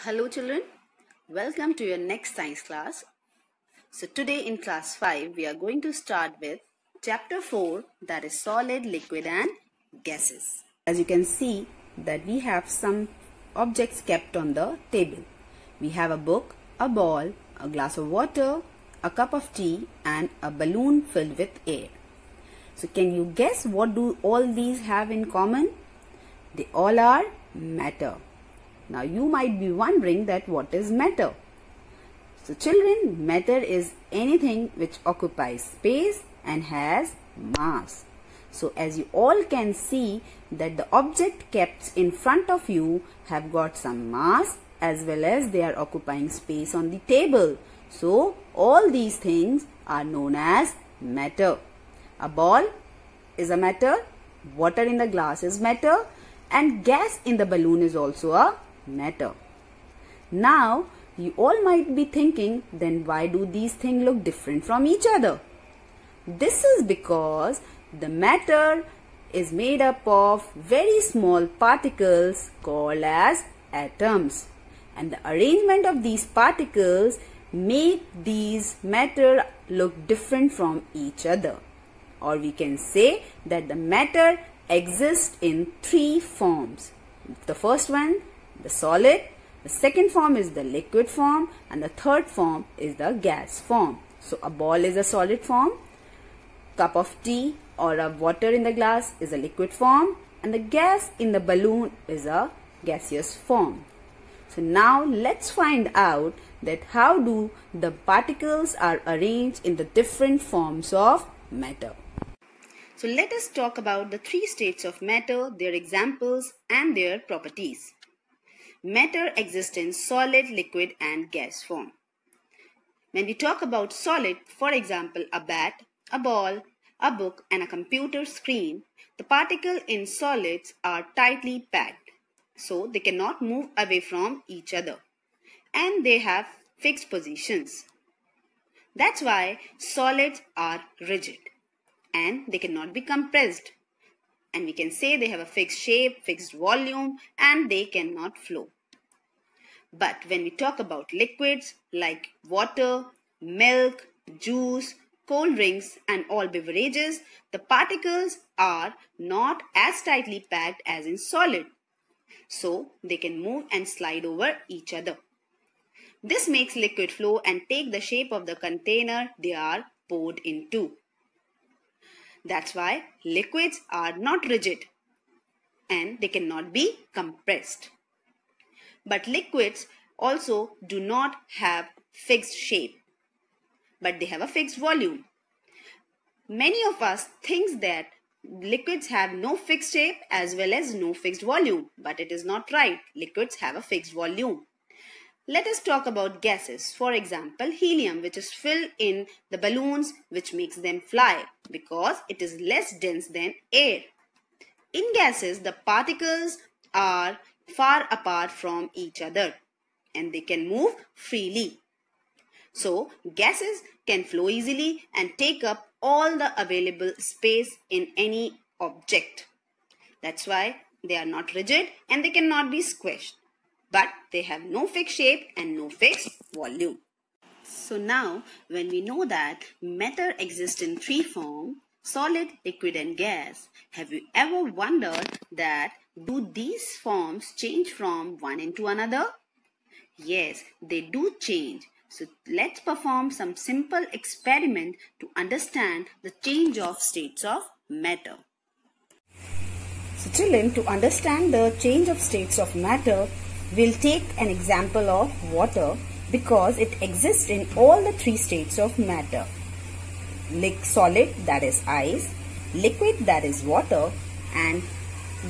Hello children, welcome to your next science class. So today in class 5 we are going to start with chapter 4, that is solid, liquid and gases. As you can see that we have some objects kept on the table. We have a book, a ball, a glass of water, a cup of tea and a balloon filled with air. So can you guess what do all these have in common? They all are matter. Now you might be wondering that what is matter? So children, matter is anything which occupies space and has mass. So as you all can see that the object kept in front of you have got some mass as well as they are occupying space on the table. So all these things are known as matter. A ball is a matter, water in the glass is matter and gas in the balloon is also a matter. Now you all might be thinking, then why do these things look different from each other? This is because the matter is made up of very small particles called as atoms, and the arrangement of these particles make these matter look different from each other. Or we can say that the matter exists in three forms. The first one, the solid, the second form is the liquid form and the third form is the gas form. So a ball is a solid form, cup of tea or a water in the glass is a liquid form and the gas in the balloon is a gaseous form. So now let's find out that how do the particles are arranged in the different forms of matter. So let us talk about the three states of matter, their examples and their properties. Matter exists in solid, liquid and gas form. When we talk about solid, for example, a bat, a ball, a book and a computer screen, the particles in solids are tightly packed, so they cannot move away from each other and they have fixed positions. That's why solids are rigid and they cannot be compressed. And we can say they have a fixed shape, fixed volume and they cannot flow. But when we talk about liquids like water, milk, juice, cold drinks and all beverages, the particles are not as tightly packed as in solid. So they can move and slide over each other. This makes liquid flow and take the shape of the container they are poured into. That's why liquids are not rigid and they cannot be compressed. But liquids also do not have fixed shape, but they have a fixed volume. Many of us think that liquids have no fixed shape as well as no fixed volume, but it is not right. Liquids have a fixed volume. Let us talk about gases. For example, helium, which is filled in the balloons which makes them fly because it is less dense than air. In gases, the particles are far apart from each other and they can move freely. So, gases can flow easily and take up all the available space in any object. That's why they are not rigid and they cannot be squished. But they have no fixed shape and no fixed volume. So now when we know that matter exists in three forms, solid, liquid and gas, have you ever wondered that do these forms change from one into another? Yes, they do change. So let's perform some simple experiment to understand the change of states of matter. So children, to understand the change of states of matter, we'll take an example of water because it exists in all the three states of matter. Solid, that is ice, liquid, that is water, and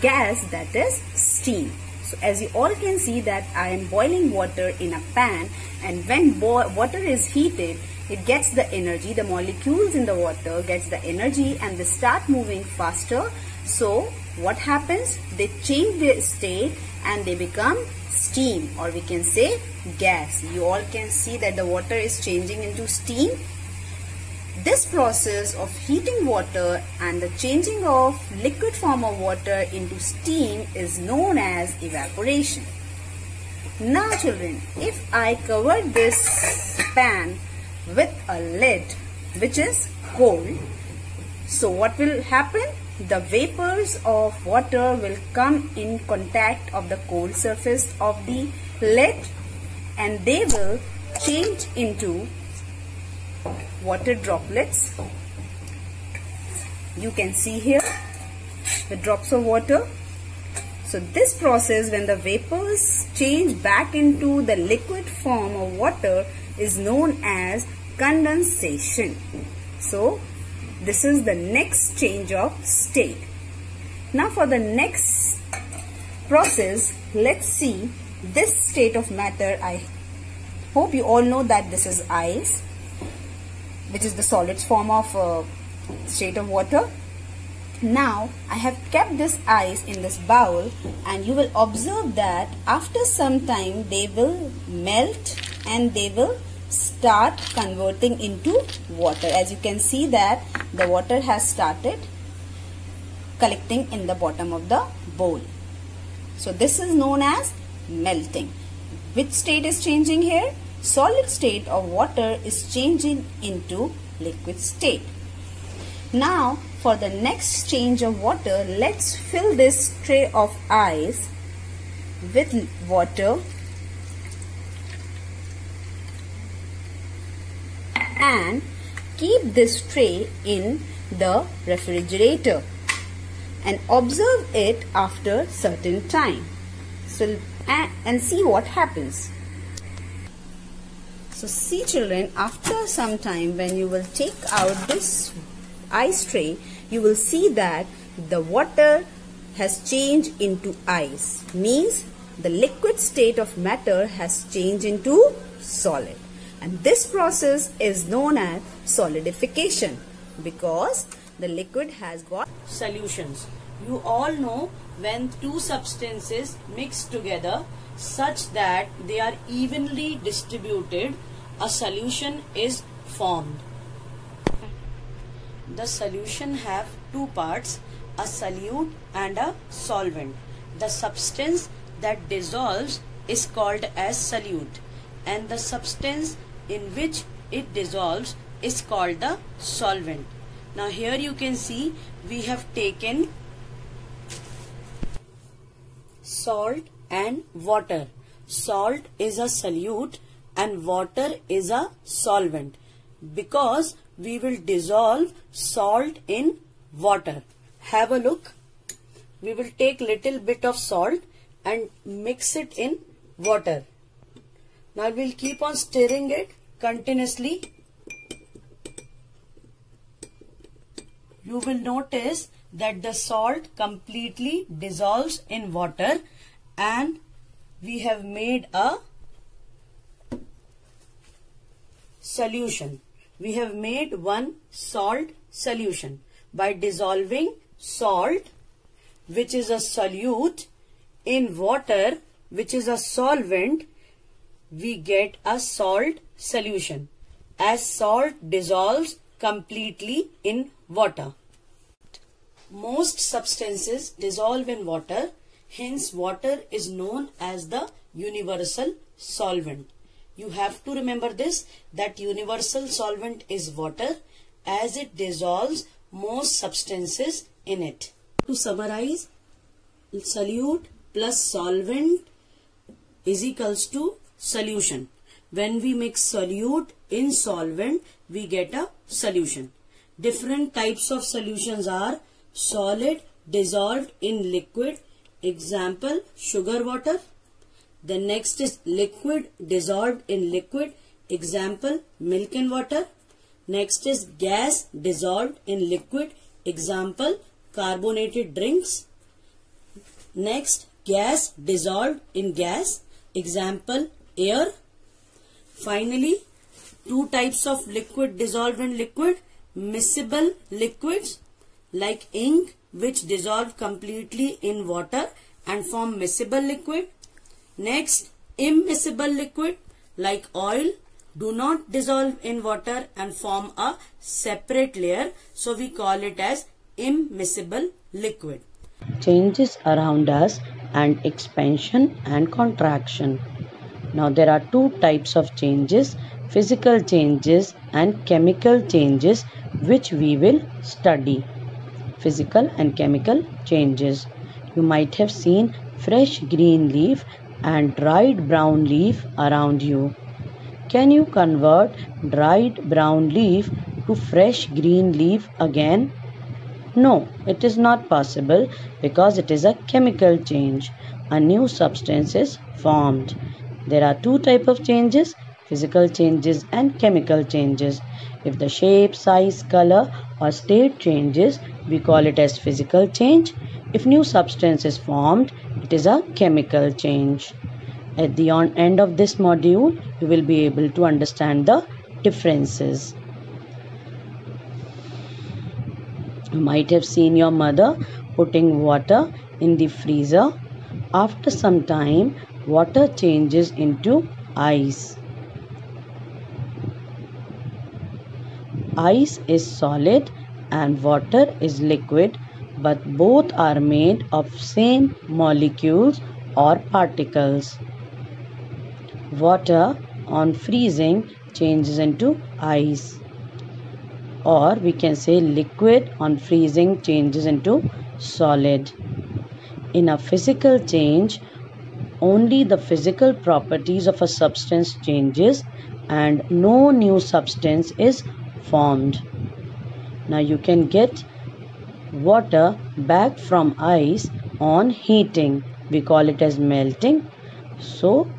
gas, that is steam. So as you all can see that I am boiling water in a pan, and when water is heated, it gets the energy, the molecules in the water gets the energy and they start moving faster. So what happens? They change their state and they become steam, or we can say gas. You all can see that the water is changing into steam. This process of heating water and the changing of liquid form of water into steam is known as evaporation. Now children, if I cover this pan with a lid which is cold, so what will happen? The vapors of water will come in contact of the cold surface of the lid and they will change into water droplets. You can see here the drops of water. So this process, when the vapors change back into the liquid form of water, is known as condensation. So this is the next change of state. Now for the next process, let's see this state of matter. I hope you all know that this is ice, which is the solids form of state of water. Now I have kept this ice in this bowl, and you will observe that after some time they will melt and they will start converting into water. As you can see that the water has started collecting in the bottom of the bowl. So this is known as melting. Which state is changing here? Solid state of water is changing into liquid state. Now for the next change of water, let's fill this tray of ice with water and keep this tray in the refrigerator and observe it after certain time. So and see what happens. So see children, after some time when you will take out this ice tray, you will see that the water has changed into ice. Means the liquid state of matter has changed into solid. And this process is known as solidification because the liquid has got solutions. You all know when two substances mix together such that they are evenly distributed, a solution is formed. The solution have two parts, a solute and a solvent. The substance that dissolves is called as solute and the substance in which it dissolves is called the solvent. Now here you can see we have taken salt and water. Salt is a solute and water is a solvent because we will dissolve salt in water. Have a look. We will take little bit of salt and mix it in water. Now we will keep on stirring it continuously. You will notice that the salt completely dissolves in water and we have made a solution. We have made one salt solution. By dissolving salt, which is a solute, in water, which is a solvent, we get a salt solution, as salt dissolves completely in water. Most substances dissolve in water, hence water is known as the universal solvent. You have to remember this, that universal solvent is water as it dissolves most substances in it. To summarize, solute plus solvent is equals to solution. When we mix solute in solvent, we get a solution. Different types of solutions are solid dissolved in liquid, example sugar water. The next is liquid dissolved in liquid, example milk and water. Next is gas dissolved in liquid, example carbonated drinks. Next, gas dissolved in gas, example air. Finally, two types of liquid dissolved in liquid, miscible liquids like ink which dissolve completely in water and form miscible liquid. Next, immiscible liquid like oil do not dissolve in water and form a separate layer, so we call it as immiscible liquid. Changes around us and expansion and contraction. Now there are two types of changes, physical changes and chemical changes, which we will study. Physical and chemical changes. You might have seen fresh green leaf and dried brown leaf around you. Can you convert dried brown leaf to fresh green leaf again? No, it is not possible because it is a chemical change. A new substance is formed. There are two types of changes, physical changes and chemical changes. If the shape, size, color or state changes, we call it as physical change. If new substance is formed, it is a chemical change. At the end of this module, you will be able to understand the differences. You might have seen your mother putting water in the freezer. After some time, water changes into ice. Ice is solid and water is liquid, but both are made of same molecules or particles. Water on freezing changes into ice, or we can say liquid on freezing changes into solid. In a physical change, only the physical properties of a substance changes and no new substance is formed. Now you can get water back from ice on heating. We call it as melting. So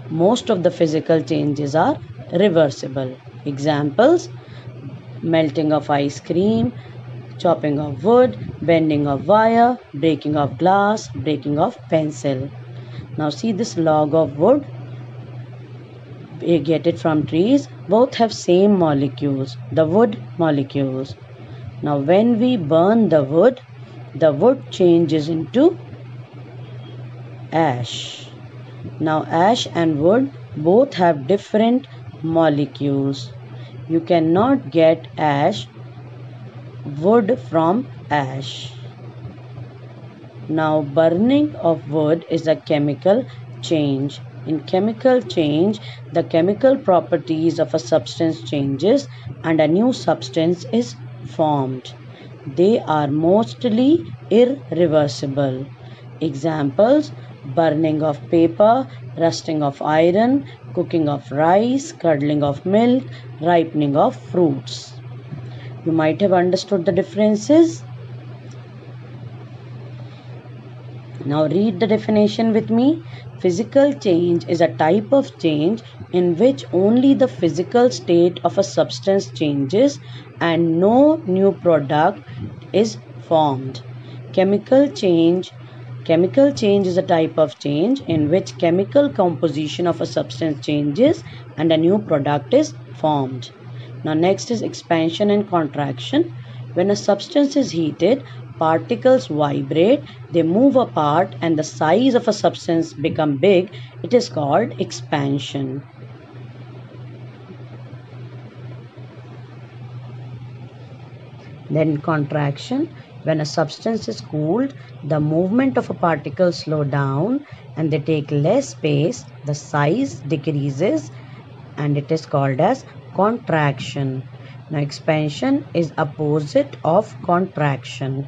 most of the physical changes are reversible. Examples: melting of ice cream, chopping of wood, bending of wire, breaking of glass, breaking of pencil. Now see this log of wood. We get it from trees. Both have same molecules, the wood molecules. Now when we burn the wood changes into ash. Now ash and wood both have different molecules. You cannot get wood from ash. Now burning of wood is a chemical change. In chemical change, the chemical properties of a substance changes and a new substance is formed. They are mostly irreversible. Examples: burning of paper, rusting of iron, cooking of rice, curdling of milk, ripening of fruits. You might have understood the differences. Now read the definition with me. Physical change is a type of change in which only the physical state of a substance changes and no new product is formed. Chemical change is a type of change in which chemical composition of a substance changes and a new product is formed. Now next is expansion and contraction. When a substance is heated, particles vibrate, they move apart and the size of a substance become big. It is called expansion. Then contraction. When a substance is cooled, the movement of a particle slow down and they take less space, the size decreases and it is called as contraction. Now expansion is opposite of contraction.